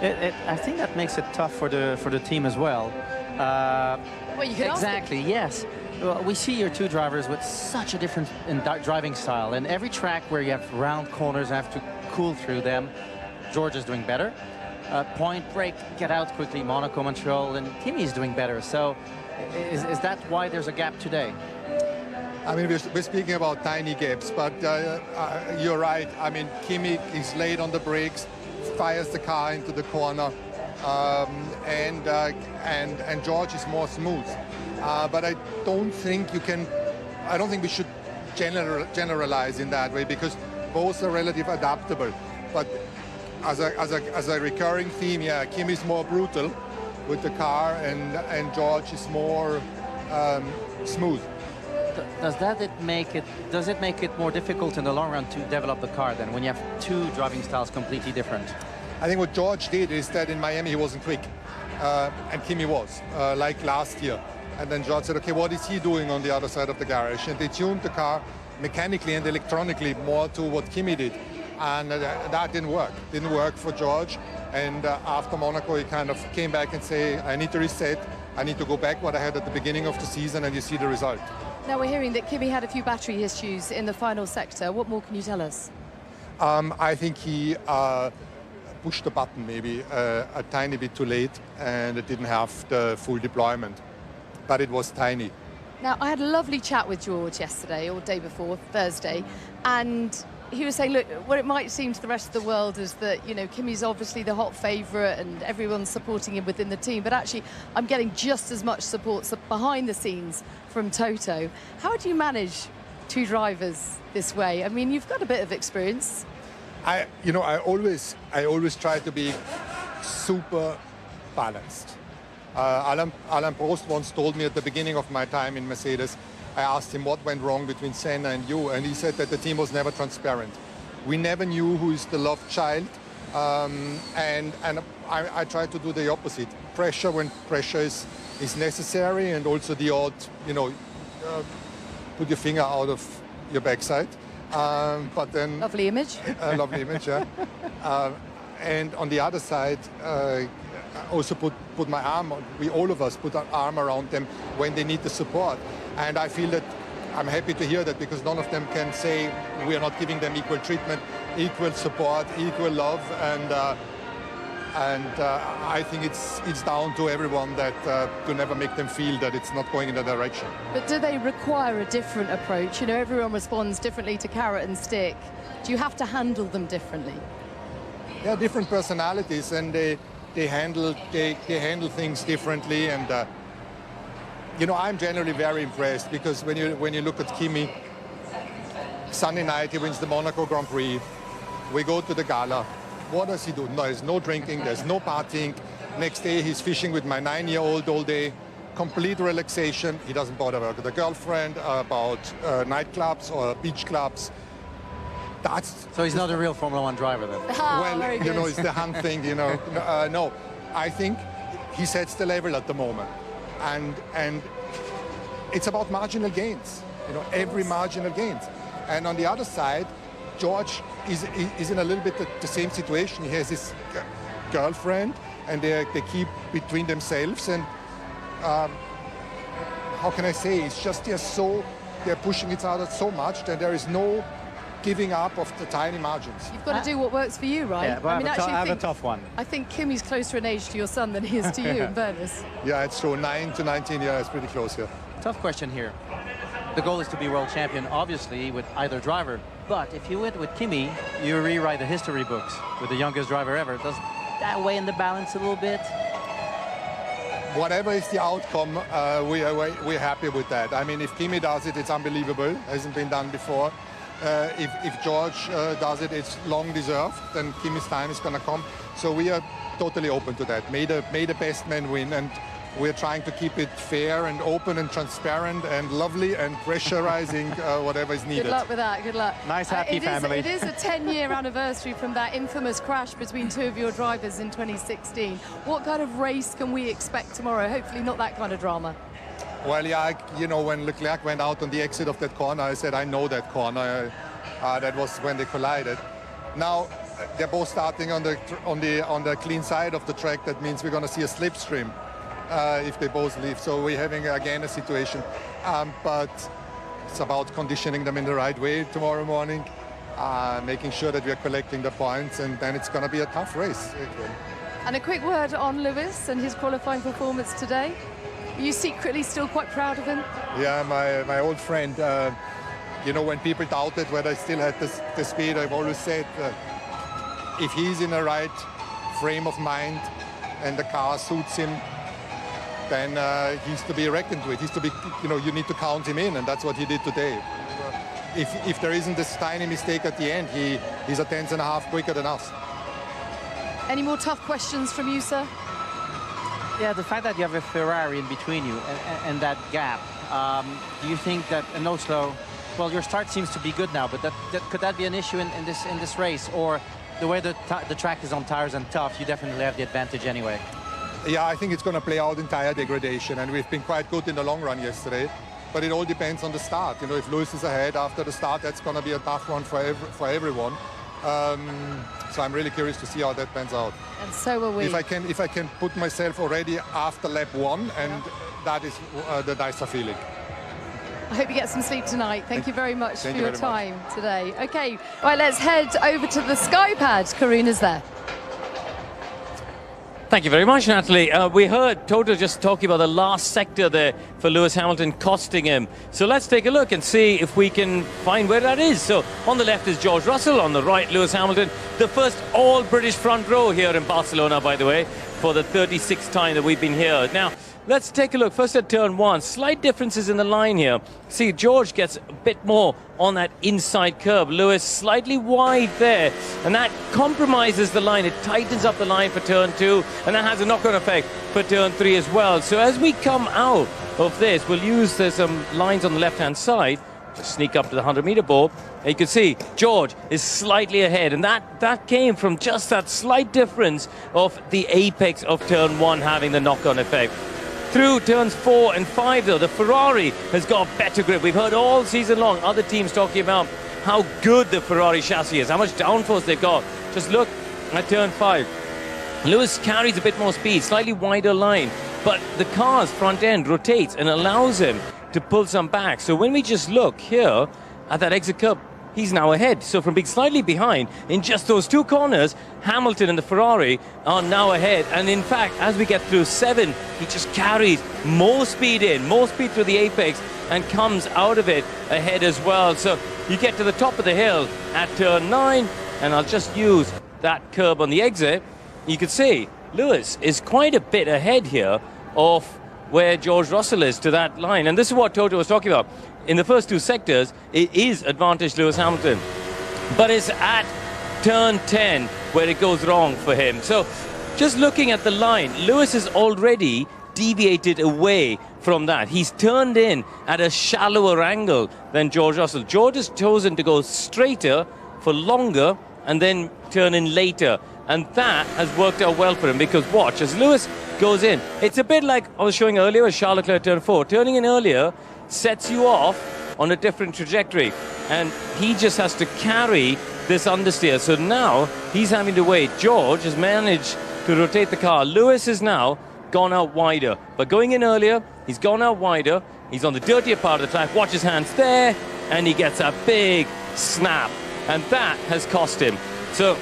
I think that makes it tough for the team as well. Well, you could exactly, yes. Well, we see your two drivers with such a different driving style, and every track where you have round corners have to cool through them. George is doing better. Point, break, get out quickly, Monaco, Montreal, and Kimi is doing better. So is that why there's a gap today? I mean, we're speaking about tiny gaps, but you're right. I mean, Kimi is late on the brakes, fires the car into the corner, and George is more smooth. But I don't think we should generalize in that way, because both are relatively adaptable. But as a recurring theme, yeah, Kimi is more brutal with the car, and George is more smooth. Does it make it more difficult in the long run to develop the car then, when you have two driving styles completely different? I think what George did is that in Miami he wasn't quick, and Kimi was, like last year. And then George said, okay, what is he doing on the other side of the garage? And they tuned the car mechanically and electronically more to what Kimi did. And that didn't work. Didn't work for George. And after Monaco, he kind of came back and say, I need to reset. I need to go back what I had at the beginning of the season, and you see the result. Now we're hearing that Kimi had a few battery issues in the final sector. What more can you tell us? I think he pushed the button maybe a tiny bit too late, and it didn't have the full deployment, but it was tiny. Now, I had a lovely chat with George yesterday, or day before, Thursday, and he was saying, look, what it might seem to the rest of the world is that, you know, Kimi's obviously the hot favourite and everyone's supporting him within the team, but actually I'm getting just as much support behind the scenes from Toto. How do you manage two drivers this way? I mean, you've got a bit of experience. I always try to be super balanced. Alain Prost once told me at the beginning of my time in Mercedes, I asked him what went wrong between Senna and you, and he said that the team was never transparent. We never knew who is the loved child, and I try to do the opposite. Pressure when pressure is necessary, and also the odd, put your finger out of your backside. But then lovely image. Lovely image, yeah. And on the other side, also put my arm on. All of us put our arm around them when they need the support. And I feel that I'm happy to hear that, because none of them can say we are not giving them equal treatment, equal support, equal love, and I think it's down to everyone that to never make them feel that it's not going in that direction. But do they require a different approach? You know, everyone responds differently to carrot and stick. Do you have to handle them differently? Yeah, different personalities, and they handle things differently, and I'm generally very impressed, because when you look at Kimi, Sunday night he wins the Monaco Grand Prix. We go to the gala. What does he do? No, there's no drinking, there's no partying. Next day he's fishing with my 9-year-old all day. Complete relaxation. He doesn't bother with a girlfriend, about nightclubs or beach clubs. So he's not a real Formula One driver then? Well, it's the hunt thing, no, I think he sets the level at the moment. And it's about marginal gains, every marginal gains. And on the other side, George is in a little bit the same situation. He has his girlfriend, and they keep between themselves. And how can I say? It's just they're pushing each other so much that there is no giving up of the tiny margins. You've got to do what works for you, right? Yeah, but I have a tough one. I think Kimi's closer in age to your son than he is to you, in fairness. Yeah, it's true. 9 to 19, yeah, it's pretty close here. Tough question here. The goal is to be world champion, obviously, with either driver. But if you went with Kimi, you rewrite the history books with the youngest driver ever. Does that weigh in the balance a little bit? Whatever is the outcome, we're happy with that. I mean, if Kimi does it, it's unbelievable. It hasn't been done before. If George does it, it's long deserved. Then Kimi's time is going to come. So we are totally open to that. May the best man win, and we're trying to keep it fair and open and transparent and lovely and pressurizing whatever is needed. Good luck with that. Good luck. Nice, happy family. It is a 10-year anniversary from that infamous crash between two of your drivers in 2016. What kind of race can we expect tomorrow? Hopefully not that kind of drama. Well, yeah, when Leclerc went out on the exit of that corner, I said, I know that corner. That was when they collided. Now, they're both starting on the clean side of the track. That means we're going to see a slipstream if they both leave. So we're having again a situation, but it's about conditioning them in the right way tomorrow morning, making sure that we're collecting the points, and then it's going to be a tough race. And a quick word on Lewis and his qualifying performance today. Are you secretly still quite proud of him? Yeah, my old friend. You know, when people doubted whether I still had the speed, I've always said if he's in the right frame of mind and the car suits him, then he's to be reckoned with. He's to be, you know, you need to count him in, and that's what he did today. If there isn't this tiny mistake at the end, he's a tenth and a half quicker than us. Any more tough questions from you, sir? Yeah, the fact that you have a Ferrari in between you and that gap, do you think that in Oslo, well, your start seems to be good now, but could that be an issue in this race? Or the way the track is on tires and tough, you definitely have the advantage anyway? Yeah, I think it's going to play out in tire degradation, and we've been quite good in the long run yesterday. But it all depends on the start. You know, if Lewis is ahead after the start, that's going to be a tough one for everyone. So I'm really curious to see how that pans out. And so are we. If I can put myself already after lap 1, and that is the nicer feeling. I hope you get some sleep tonight. Thank you very much for your time today. Okay, right, let's head over to the Sky Pad. Karuna's there. Thank you very much, Natalie. We heard Toto just talking about the last sector there for Lewis Hamilton costing him. So let's take a look and see if we can find where that is. So on the left is George Russell, on the right Lewis Hamilton. The first all-British front row here in Barcelona, by the way, for the 36th time that we've been here. Now, let's take a look. First at turn 1, slight differences in the line here. See, George gets a bit more on that inside curve. Lewis slightly wide there, and that compromises the line. It tightens up the line for turn 2, and that has a knock-on effect for turn 3 as well. So as we come out of this, we'll use some lines on the left-hand side to sneak up to the 100-meter board. And you can see George is slightly ahead, and that came from just that slight difference of the apex of turn 1 having the knock-on effect. Through turns 4 and 5, though, the Ferrari has got better grip. We've heard all season long other teams talking about how good the Ferrari chassis is, how much downforce they've got. Just look at turn 5. Lewis carries a bit more speed, slightly wider line, but the car's front end rotates and allows him to pull some back. So when we just look here at that exit curve, he's now ahead. So from being slightly behind in just those 2 corners, Hamilton and the Ferrari are now ahead. And in fact, as we get through 7, he just carries more speed through the apex, and comes out of it ahead as well. So you get to the top of the hill at turn 9, and I'll just use that curb on the exit. You can see Lewis is quite a bit ahead here of where George Russell is to that line. And this is what Toto was talking about. In the first 2 sectors, it is advantage Lewis Hamilton. But it's at turn 10 where it goes wrong for him. So just looking at the line, Lewis has already deviated away from that. He's turned in at a shallower angle than George Russell. George has chosen to go straighter for longer and then turn in later. And that has worked out well for him, because watch, as Lewis goes in, it's a bit like I was showing earlier with Charles Leclerc turn 4. Turning in earlier sets you off on a different trajectory, and he just has to carry this understeer. So now he's having to wait. George has managed to rotate the car. Lewis has now gone out wider, but going in earlier, he's gone out wider. He's on the dirtier part of the track. Watch his hands there, and he gets a big snap, and that has cost him. So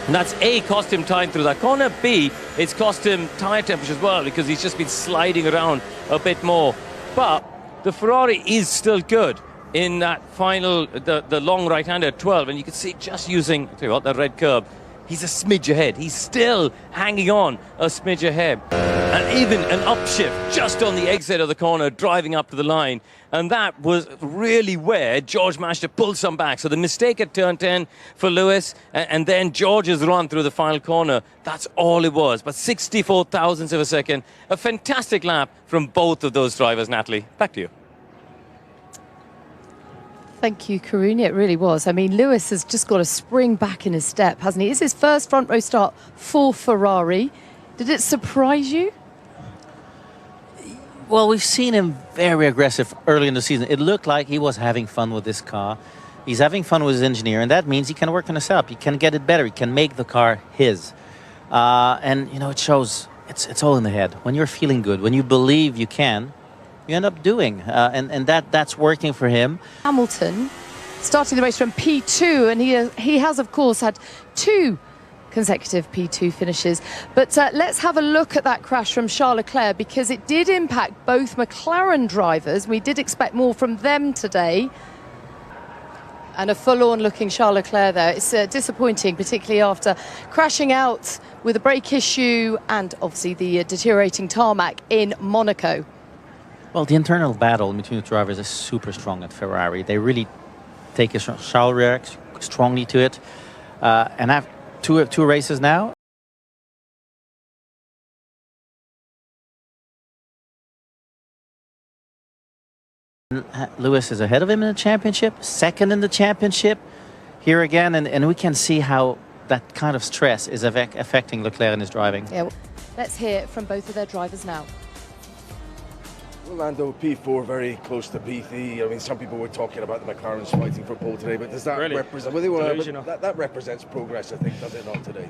that's A, cost him time through that corner. B, it's cost him tyre temperature as well, because he's just been sliding around a bit more. But the Ferrari is still good in that final, the long right-hander at 12. And you can see just using, tell you what, the red curb, he's a smidge ahead. He's still hanging on a smidge ahead. And even an upshift just on the exit of the corner, driving up to the line. And that was really where George managed to pull some back. So the mistake at turn 10 for Lewis, and then George's run through the final corner, that's all it was. But 64 thousandths of a second. A fantastic lap from both of those drivers, Natalie. Back to you. Thank you, Karuna. It really was. I mean, Lewis has just got a spring back in his step, hasn't he? It's his first front row start for Ferrari. Did it surprise you? Well, we've seen him very aggressive early in the season. It looked like he was having fun with this car. He's having fun with his engineer, and that means he can work on his setup. He can get it better. He can make the car his. And, you know, it shows it's all in the head. When you're feeling good, when you believe you can, you end up doing. And that's working for him. Hamilton starting the race from P2, and he has, of course, had 2 consecutive P2 finishes. But let's have a look at that crash from Charles Leclerc, because it did impact both McLaren drivers. We did expect more from them today. And a forlorn looking Charles Leclerc there. It's disappointing, particularly after crashing out with a brake issue and obviously the deteriorating tarmac in Monaco. Well, the internal battle between the drivers is super strong at Ferrari. They really take it. Charles reacts strongly to it. And after two races now, Lewis is ahead of him in the championship, second in the championship here again, and we can see how that kind of stress is affecting Leclerc in his driving. Yeah, well, let's hear from both of their drivers now. Well, Lando, P4 very close to P3. I mean, some people were talking about the McLarens fighting for pole today, but does that really represent? Well, that represents progress, I think, does it not today?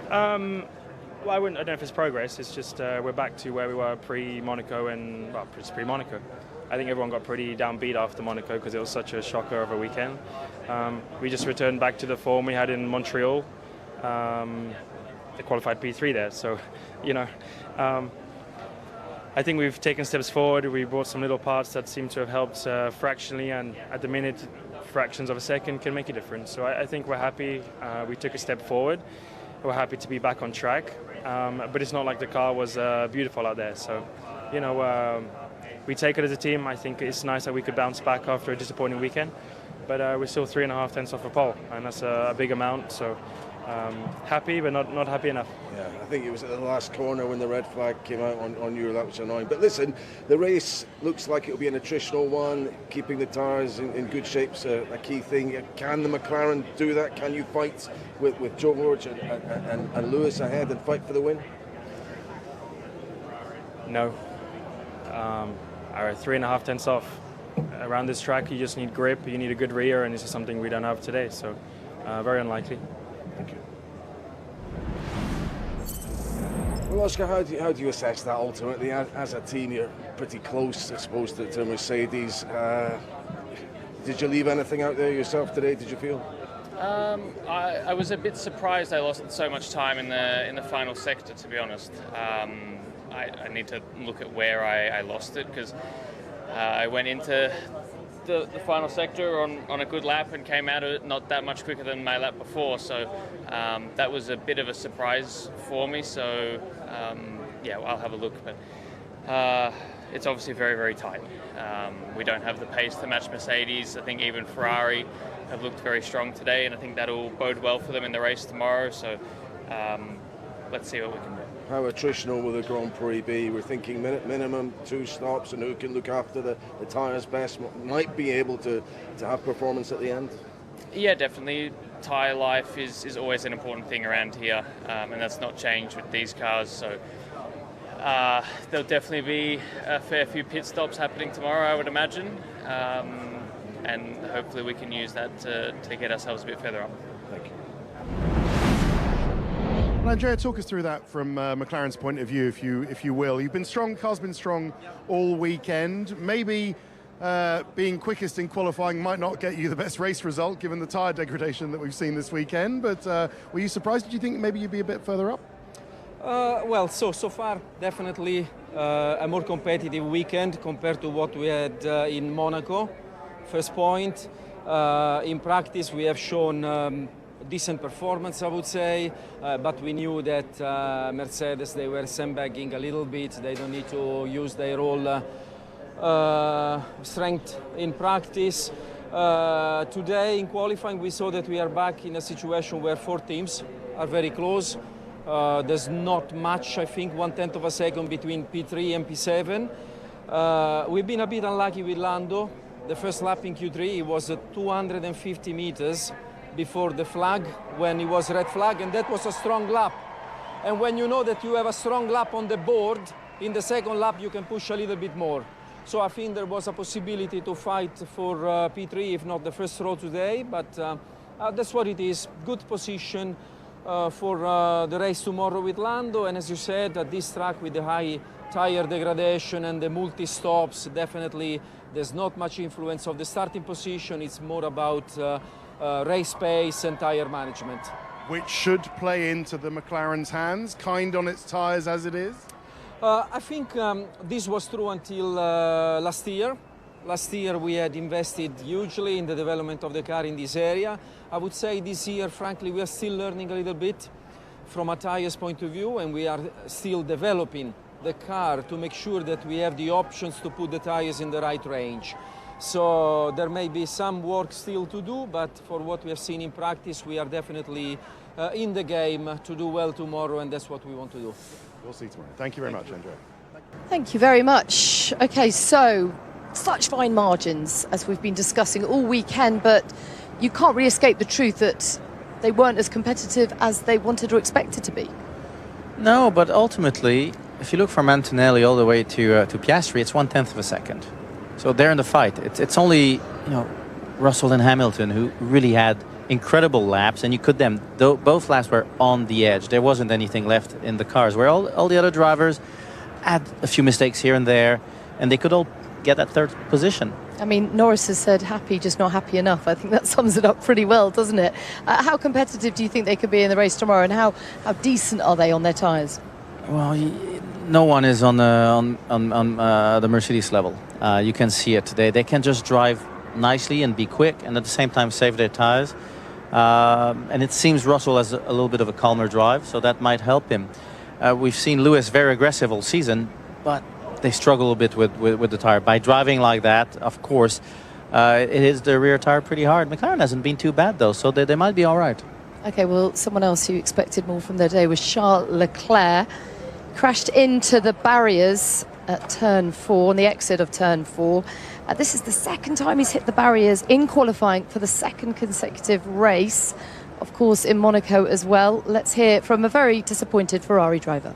Well, I don't know if it's progress. It's just we're back to where we were pre-Monaco and pre-Monaco. I think everyone got pretty downbeat after Monaco because it was such a shocker of a weekend. We just returned back to the form we had in Montreal. They qualified P3 there, so you know. I think we've taken steps forward. We brought some little parts that seem to have helped fractionally, and at the minute, fractions of a second can make a difference. So I think we're happy. We took a step forward. We're happy to be back on track, but it's not like the car was beautiful out there. So, you know, we take it as a team. I think it's nice that we could bounce back after a disappointing weekend, but we're still 3.5 tenths off a pole, and that's a big amount. So. Happy, but not happy enough. Yeah, I think it was at the last corner when the red flag came out on you. That was annoying. But listen, the race looks like it'll be an attritional one. Keeping the tyres in good shape's a key thing. Can the McLaren do that? Can you fight with George and Lewis ahead and fight for the win? No. Our 3.5 tenths off. Around this track, you just need grip. You need a good rear, and this is something we don't have today. So, very unlikely. Thank you. Well, Oscar, how do you assess that ultimately? As a team, you're pretty close, I suppose, to Mercedes. Did you leave anything out there yourself today, did you feel? I was a bit surprised I lost so much time in the final sector, to be honest. I need to look at where I lost it, because I went into the final sector on a good lap and came out of it not that much quicker than my lap before, so that was a bit of a surprise for me. So yeah, I'll have a look, but it's obviously very, very tight. We don't have the pace to match Mercedes. I think even Ferrari have looked very strong today, and I think that'll bode well for them in the race tomorrow. So let's see what we can do. How attritional will the Grand Prix be? We're thinking minimum 2 stops, and who can look after the tyres best might be able to have performance at the end. Yeah, definitely. Tyre life is always an important thing around here, and that's not changed with these cars. So there'll definitely be a fair few pit stops happening tomorrow, I would imagine, and hopefully we can use that to get ourselves a bit further up. Thank you. Well, Andrea, talk us through that from McLaren's point of view, if you will. You've been strong, car's been strong all weekend. Maybe being quickest in qualifying might not get you the best race result, given the tyre degradation that we've seen this weekend. But were you surprised? Did you think maybe you'd be a bit further up? Well, so far, definitely a more competitive weekend compared to what we had in Monaco. First point. In practice, we have shown decent performance, I would say, but we knew that Mercedes, they were sandbagging a little bit. They don't need to use their whole strength in practice. Today in qualifying, we saw that we are back in a situation where 4 teams are very close. There's not much, I think, 1/10 of a second between P3 and P7. We've been a bit unlucky with Lando. The first lap in Q3, it was 250 meters before the flag, when it was red flag, and that was a strong lap. And when you know that you have a strong lap on the board, in the second lap you can push a little bit more. So I think there was a possibility to fight for P3, if not the first row today, but that's what it is. Good position for the race tomorrow with Lando, and as you said, at this track with the high tire degradation and the multi-stops, definitely there's not much influence of the starting position. It's more about race pace and tire management. Which should play into the McLaren's hands, kind on its tyres as it is? I think this was true until last year. Last year we had invested hugely in the development of the car in this area. I would say this year, frankly, we are still learning a little bit from a tires point of view, and we are still developing the car to make sure that we have the options to put the tires in the right range. So there may be some work still to do, but for what we have seen in practice, we are definitely in the game to do well tomorrow, and that's what we want to do. We'll see tomorrow. Thank you very much, Andrea. Thank you very much. Okay, so such fine margins as we've been discussing all weekend, but you can't really escape the truth that they weren't as competitive as they wanted or expected to be. No, but ultimately, if you look from Antonelli all the way to Piastri, it's 1/10 of a second. So they're in the fight. It's only, Russell and Hamilton who really had incredible laps, and you could them. Both laps were on the edge. There wasn't anything left in the cars, where all the other drivers had a few mistakes here and there, and they could all get that third position. I mean, Norris has said happy, just not happy enough. I think that sums it up pretty well, doesn't it? How competitive do you think they could be in the race tomorrow, and how decent are they on their tyres? Well, no one is on the Mercedes level. You can see it today. They can just drive nicely and be quick, and at the same time save their tyres. And it seems Russell has a little bit of a calmer drive, so that might help him. We've seen Lewis very aggressive all season, but they struggle a bit with the tire. By driving like that, of course, it hits the rear tire pretty hard. McLaren hasn't been too bad, though, so they might be all right. Okay, well, someone else who expected more from their day was Charles Leclerc. Crashed into the barriers at turn 4, on the exit of turn 4. This is the second time he's hit the barriers in qualifying for the second consecutive race. Of course, in Monaco as well. Let's hear from a very disappointed Ferrari driver.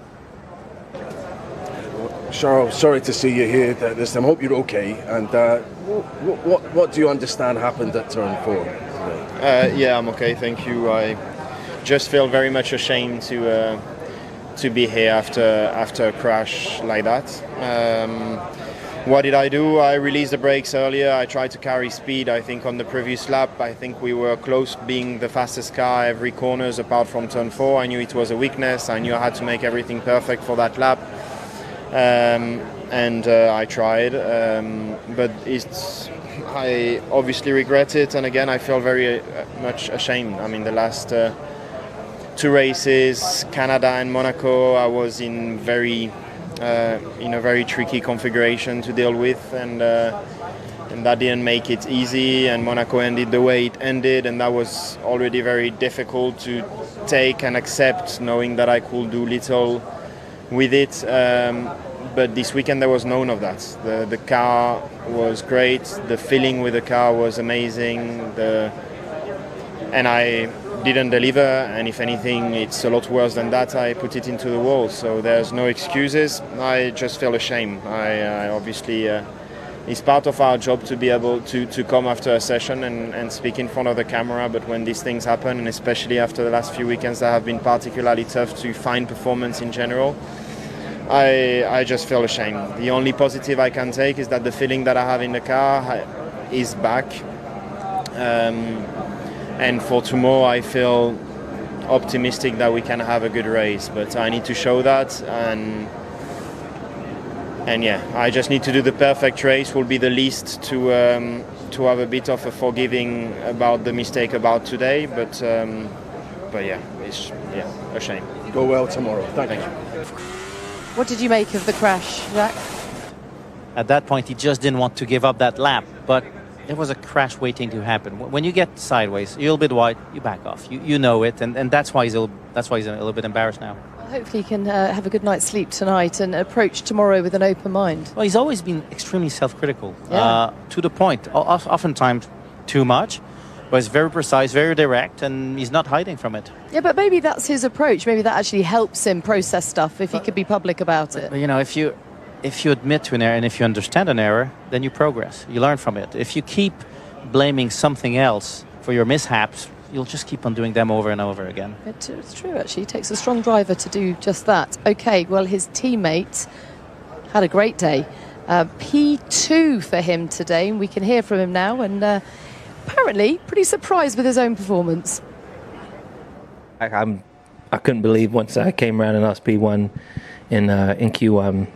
Charles, sorry to see you here this time. I hope you're okay. And what do you understand happened at turn 4? Yeah, I'm okay, thank you. I just feel very much ashamed to be here after a crash like that. What did I do? I released the brakes earlier. I tried to carry speed. I think on the previous lap, I think we were close being the fastest car every corners apart from turn 4. I knew it was a weakness. I knew I had to make everything perfect for that lap. And I tried, but I obviously regret it. And again, I feel very much ashamed. I mean, the last 2 races, Canada and Monaco, I was in a very tricky configuration to deal with, and that didn't make it easy. And Monaco ended the way it ended, and that was already very difficult to take and accept, knowing that I could do little with it. But this weekend there was none of that. The car was great. The feeling with the car was amazing. And I didn't deliver, and if anything, it's a lot worse than that. I put it into the wall, so there's no excuses. I just feel ashamed. I obviously, it's part of our job to be able to come after a session and speak in front of the camera, but when these things happen, and especially after the last few weekends that have been particularly tough to find performance in general, I just feel ashamed. The only positive I can take is that the feeling that I have in the car is back. And for tomorrow, I feel optimistic that we can have a good race, but I need to show that, and yeah, I just need to do the perfect race. Will be the least to have a bit of a forgiving about the mistake about today, but yeah, it's a shame. Go well tomorrow. Thank you. What did you make of the crash, Jacques? At that point, he just didn't want to give up that lap, but there was a crash waiting to happen. When you get sideways, you're a little bit wide, you back off. You know it, and that's why he's a little bit embarrassed now. Well, hopefully he can have a good night's sleep tonight and approach tomorrow with an open mind. Well, he's always been extremely self-critical, yeah. To the point, oftentimes too much. But he's very precise, very direct, and he's not hiding from it. Yeah, but maybe that's his approach. Maybe that actually helps him process stuff if he could be public about it. But, if you admit to an error and if you understand an error, then you progress. You learn from it. If you keep blaming something else for your mishaps, you'll just keep on doing them over and over again. It's true, actually. It takes a strong driver to do just that. Okay, well, his teammate had a great day. P2 for him today, and we can hear from him now, and apparently pretty surprised with his own performance. I couldn't believe once I came around and lost P1 in Q1.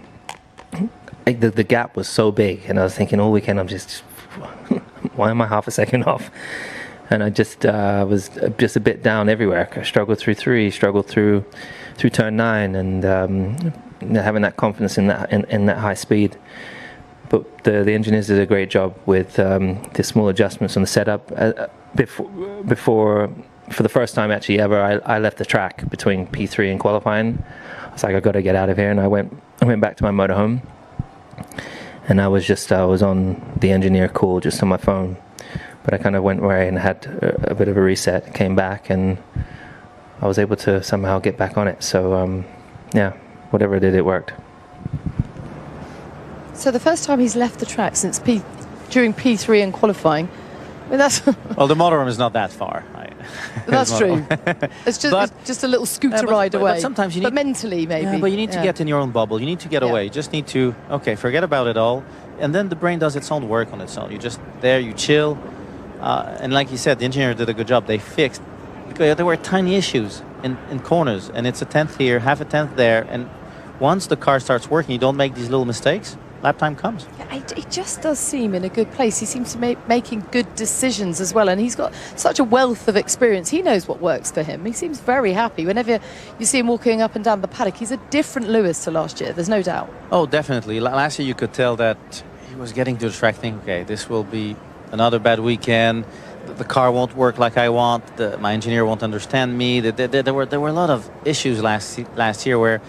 The gap was so big, and I was thinking all weekend, I'm just, why am I half a second off? And I just was just a bit down everywhere. I struggled through 3, struggled through turn 9, and having that confidence in that high speed. But the engineers did a great job with the small adjustments on the setup. Before for the first time actually ever, I left the track between P3 and qualifying. I was like, I got to get out of here, and I went back to my motorhome, and I was on the engineer call just on my phone. But I kind of went away and had a bit of a reset, came back, and I was able to somehow get back on it. So yeah, whatever I did, it worked. So the first time he's left the track since during P3 and qualifying. I mean, that's well, the motorhome is not that far. That's true. It's just a little scooter ride away. But sometimes you need, but mentally, maybe. Yeah, but you need to get in your own bubble. You need to get away. You just need to, okay, forget about it all. And then the brain does its own work on its own. You just there, you chill. And like you said, the engineer did a good job. They fixed, because there were tiny issues in corners. And it's a tenth here, half a tenth there. And once the car starts working, you don't make these little mistakes, lap time comes. Yeah, he just does seem in a good place. He seems to be making good decisions as well, and he's got such a wealth of experience. He knows what works for him. He seems very happy. Whenever you see him walking up and down the paddock, he's a different Lewis to last year, there's no doubt. Oh, definitely. Last year you could tell that he was getting to the track thinking, okay, this will be another bad weekend. The car won't work like I want. My engineer won't understand me. There were a lot of issues last year where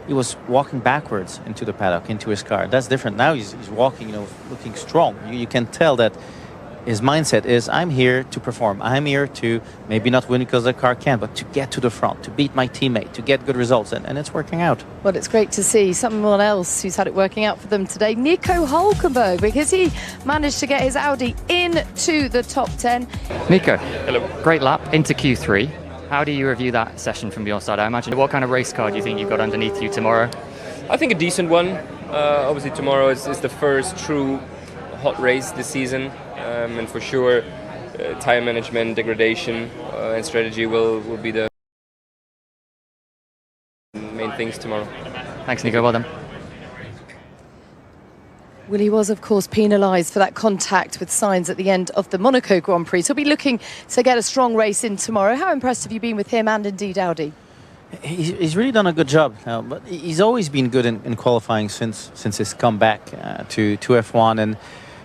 he was walking backwards into the paddock, into his car. That's different. Now he's walking, looking strong. You can tell that his mindset is, I'm here to perform. I'm here to maybe not win because the car can, but to get to the front, to beat my teammate, to get good results. And it's working out. Well, it's great to see someone else who's had it working out for them today, Nico Hulkenberg, because he managed to get his Audi into the top 10. Nico, Hello. great lap into Q3. How do you review that session from your side? I imagine, what kind of race car do you think you've got underneath you tomorrow? I think a decent one. Obviously tomorrow is the first true hot race this season, and for sure tyre management, degradation and strategy will be the main things tomorrow. Thanks, Nico. Well done. Well, he was, of course, penalised for that contact with Sainz at the end of the Monaco Grand Prix. So he'll be looking to get a strong race in tomorrow. How impressed have you been with him and indeed Audi? He's really done a good job now, but he's always been good in qualifying since his comeback to F1.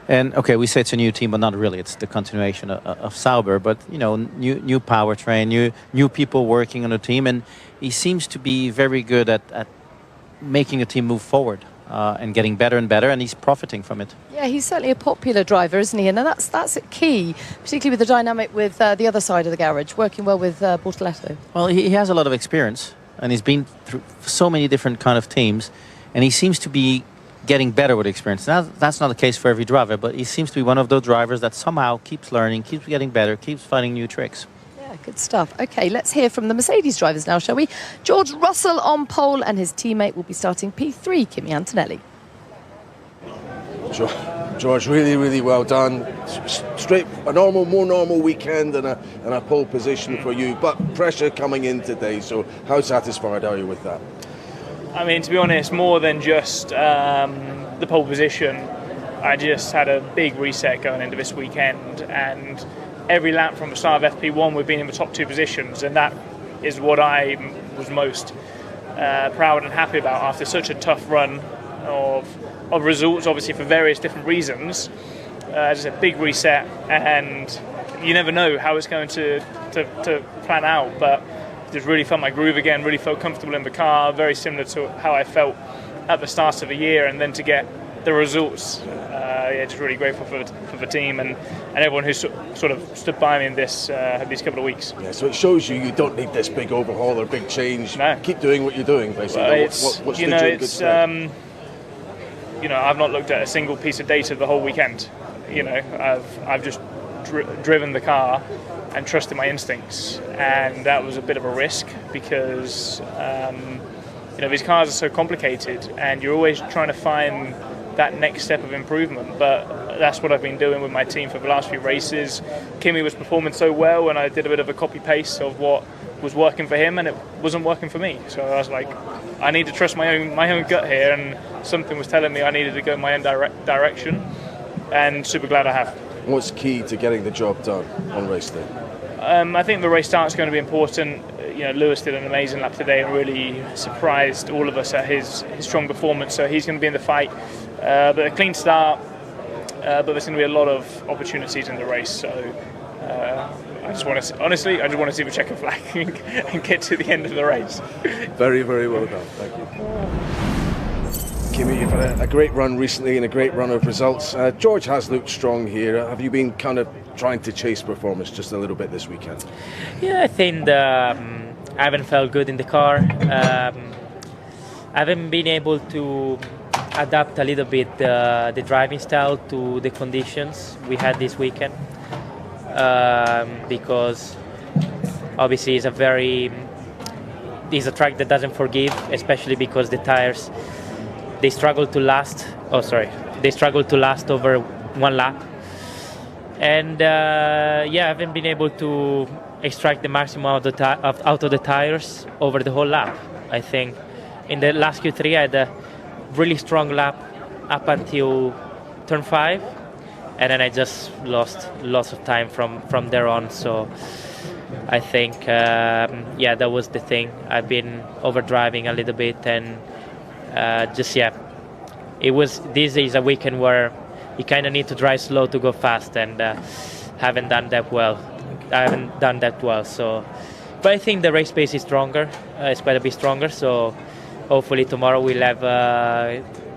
And okay, we say it's a new team, but not really. It's the continuation of Sauber. But new powertrain, new people working on the team, and he seems to be very good at making a team move forward. And getting better and better, and he's profiting from it. Yeah, he's certainly a popular driver, isn't he? And that's a key, particularly with the dynamic with the other side of the garage, working well with Bortoleto. Well, he has a lot of experience, and he's been through so many different kind of teams, and he seems to be getting better with experience. Now, that's not the case for every driver, but he seems to be one of those drivers that somehow keeps learning, keeps getting better, keeps finding new tricks. Good stuff. Okay, let's hear from the Mercedes drivers now, shall we? George Russell on pole, and his teammate will be starting P3, Kimi Antonelli. George, really, really well done. Straight, more normal weekend and a pole position for you, but pressure coming in today. So how satisfied are you with that? I mean, to be honest, more than just the pole position, I just had a big reset going into this weekend, and every lap from the start of FP1 we've been in the top 2 positions, and that is what I was most proud and happy about after such a tough run of results, obviously for various different reasons. Just a big reset, and you never know how it's going to plan out, but just really felt my groove again, really felt comfortable in the car, very similar to how I felt at the start of the year, and then to get the results, just really grateful for the team and everyone who sort of stood by me in these couple of weeks. Yeah, so it shows you don't need this big overhaul or big change. No. Keep doing what you're doing, basically. Well, I've not looked at a single piece of data the whole weekend. I've just driven the car and trusted my instincts, and that was a bit of a risk because these cars are so complicated, and you're always trying to find that next step of improvement. But that's what I've been doing with my team for the last few races. Kimi was performing so well, and I did a bit of a copy paste of what was working for him, and it wasn't working for me. So I was like, I need to trust my own gut here, and something was telling me I needed to go in my own direction, and super glad I have. What's key to getting the job done on race day? I think the race start is going to be important. Lewis did an amazing lap today and really surprised all of us at his strong performance. So he's going to be in the fight. But a clean start, but there's going to be a lot of opportunities in the race. So I just want to see the checkered flag and get to the end of the race. Very, very well done. Thank you. Kimi, you've had a great run recently and a great run of results. George has looked strong here. Have you been kind of trying to chase performance just a little bit this weekend? Yeah, I think I haven't felt good in the car. I haven't been able to adapt a little bit the driving style to the conditions we had this weekend, because obviously it's a track that doesn't forgive, especially because the tires they struggle to last over one lap, and I haven't been able to extract the maximum out of the tires over the whole lap. I think in the last Q3 I had a really strong lap up until turn 5, and then I just lost lots of time from there on. So I think that was the thing. I've been overdriving a little bit, and this is a weekend where you kind of need to drive slow to go fast, and haven't done that well. So, but I think the race pace is stronger. It's quite a bit stronger. So hopefully tomorrow we'll have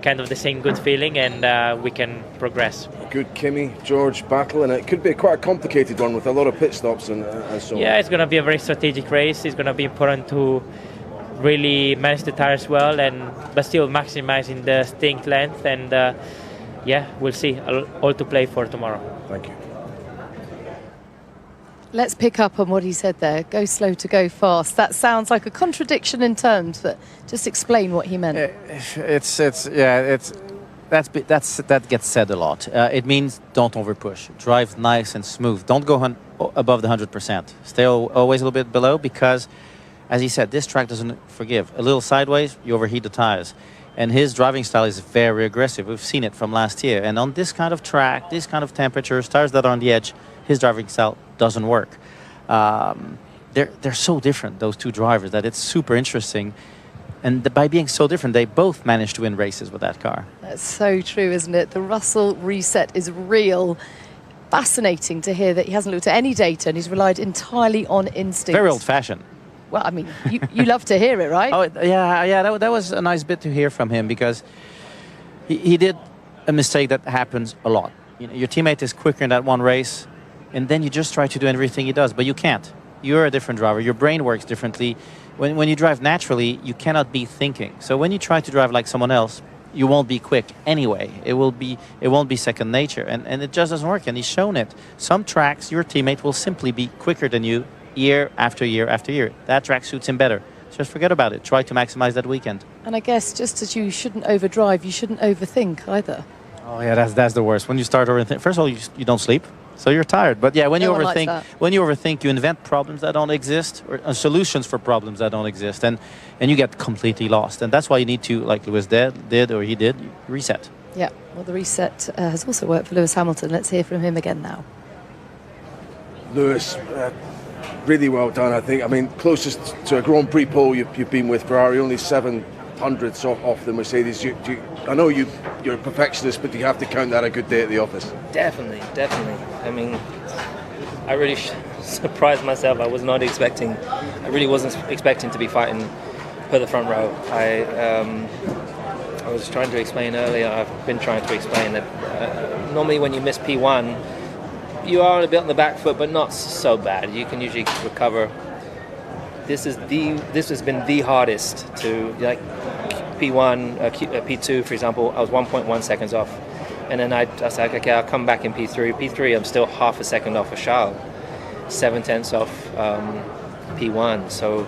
kind of the same good feeling, and we can progress. Good Kimi, George battle, and it could be quite a complicated one with a lot of pit stops and so on. Yeah, it's going to be a very strategic race. It's going to be important to really manage the tires well, but still maximizing the stint length, and we'll see. All to play for tomorrow. Thank you. Let's pick up on what he said there. Go slow to go fast. That sounds like a contradiction in terms, but just explain what he meant. That gets said a lot. It means don't overpush. Drive nice and smooth. Don't go above the 100%. Stay always a little bit below, because, as he said, this track doesn't forgive. A little sideways, you overheat the tires. And his driving style is very aggressive. We've seen it from last year. And on this kind of track, this kind of temperatures, tires that are on the edge, his driving style doesn't work. They're so different, those two drivers, that it's super interesting. And by being so different, they both managed to win races with that car. That's so true, isn't it? The Russell reset is real. Fascinating to hear that he hasn't looked at any data and he's relied entirely on instinct. Very old-fashioned. Well, I mean, you love to hear it, right? Oh, yeah. That was a nice bit to hear from him, because he did a mistake that happens a lot. Your teammate is quicker in that one race, and then you just try to do everything he does, but you can't. You're a different driver. Your brain works differently. When you drive naturally, you cannot be thinking. So when you try to drive like someone else, you won't be quick anyway. It won't be second nature, and it just doesn't work. And he's shown it. Some tracks, your teammate will simply be quicker than you year after year after year. That track suits him better. Just forget about it. Try to maximize that weekend. And I guess just as you shouldn't overdrive, you shouldn't overthink either. Oh yeah, that's the worst. When you start overthinking, first of all, you don't sleep, so you're tired. But yeah, when you overthink, you invent problems that don't exist, or solutions for problems that don't exist, and you get completely lost. And that's why you need to, like Lewis did, reset. Yeah, well, the reset has also worked for Lewis Hamilton. Let's hear from him again now. Lewis, really well done, I think. I mean, closest to a Grand Prix pole you've been with Ferrari, only 700ths off the Mercedes. I know you're a perfectionist, but do you have to count that a good day at the office? Definitely. I mean, I really surprised myself. I really wasn't expecting to be fighting for the front row. I was trying to explain earlier, I've been trying to explain that normally when you miss P1, you are a bit on the back foot, but not so bad. You can usually recover. This has been the hardest to, like, P1, P2, for example, I was 1.1 seconds off. And then I was like, okay, I'll come back in P3. P3, I'm still half a second off of Charles, 0.7 off P1. So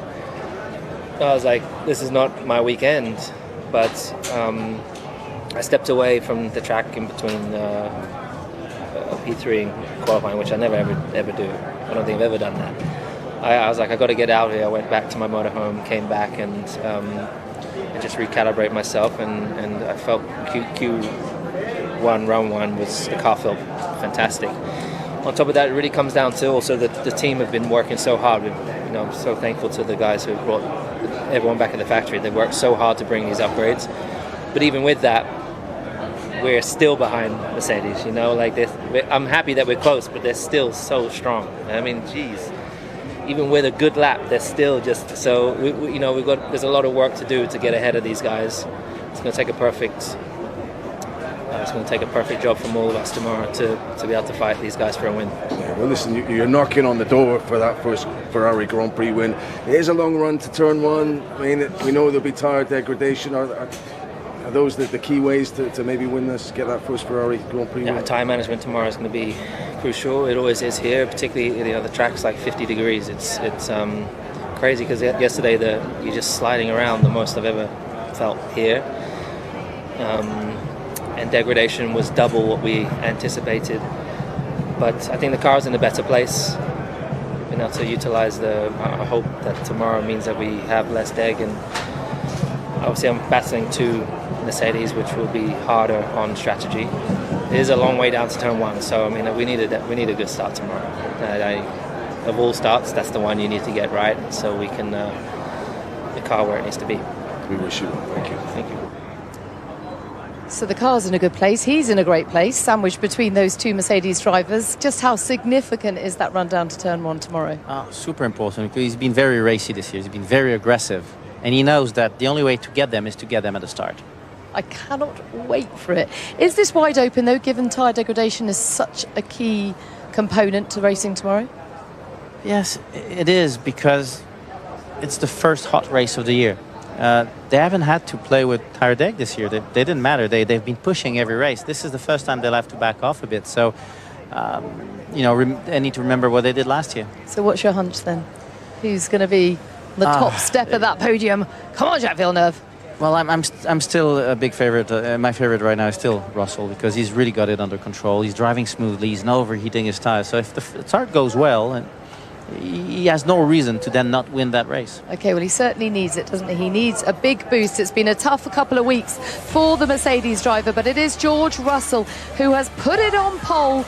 I was like, this is not my weekend. But I stepped away from the track in between P3 and qualifying, which I never ever do. I don't think I've ever done that. I was like, I got to get out here. I went back to my motorhome, came back, and just recalibrate myself. And I felt Q1, round one, the car felt fantastic. On top of that, it really comes down to also that the team have been working so hard. I'm so thankful to the guys who brought everyone back at the factory. They worked so hard to bring these upgrades. But even with that, we're still behind Mercedes. I'm happy that we're close, but they're still so strong. I mean, geez. Even with a good lap, they're still just so. There's a lot of work to do to get ahead of these guys. It's going to take a perfect. It's going to take a perfect job from all of us tomorrow to be able to fight these guys for a win. Yeah, well, listen, you're knocking on the door for that first Ferrari Grand Prix win. It is a long run to turn one. I mean, we know there'll be tyre degradation. Are those the key ways to maybe win this, get that first Ferrari Grand Prix win? Tyre management tomorrow is going to be crucial. It always is here, particularly the track's like 50 degrees. It's crazy because yesterday you're just sliding around the most I've ever felt here. And degradation was double what we anticipated. But I think the car is in a better place. Being able to utilize I hope that tomorrow means that we have less deg. And obviously I'm battling 2 Mercedes, which will be harder on strategy. It is a long way down to turn 1, so I mean we need a good start tomorrow. Of all starts, that's the one you need to get right, so we can the car where it needs to be. We wish you well. Thank you. Thank you. So the car's in a good place. He's in a great place, sandwiched between those 2 Mercedes drivers. Just how significant is that run down to turn 1 tomorrow? Super important, because he's been very racy this year. He's been very aggressive. And he knows that the only way to get them is to get them at the start. I cannot wait for it. Is this wide open, though, given tyre degradation is such a key component to racing tomorrow? Yes, it is, because it's the first hot race of the year. They haven't had to play with tyre deg this year. They didn't matter. They've been pushing every race. This is the first time they'll have to back off a bit. So, they need to remember what they did last year. So what's your hunch then? Who's going to be the top step of that podium? Come on, Jacques Villeneuve. Well, I'm still a big favorite. My favorite right now is still Russell, because he's really got it under control. He's driving smoothly. He's not overheating his tires. So if the start goes well, and he has no reason to then not win that race. Okay, well, he certainly needs it, doesn't he? He needs a big boost. It's been a tough couple of weeks for the Mercedes driver, but it is George Russell who has put it on pole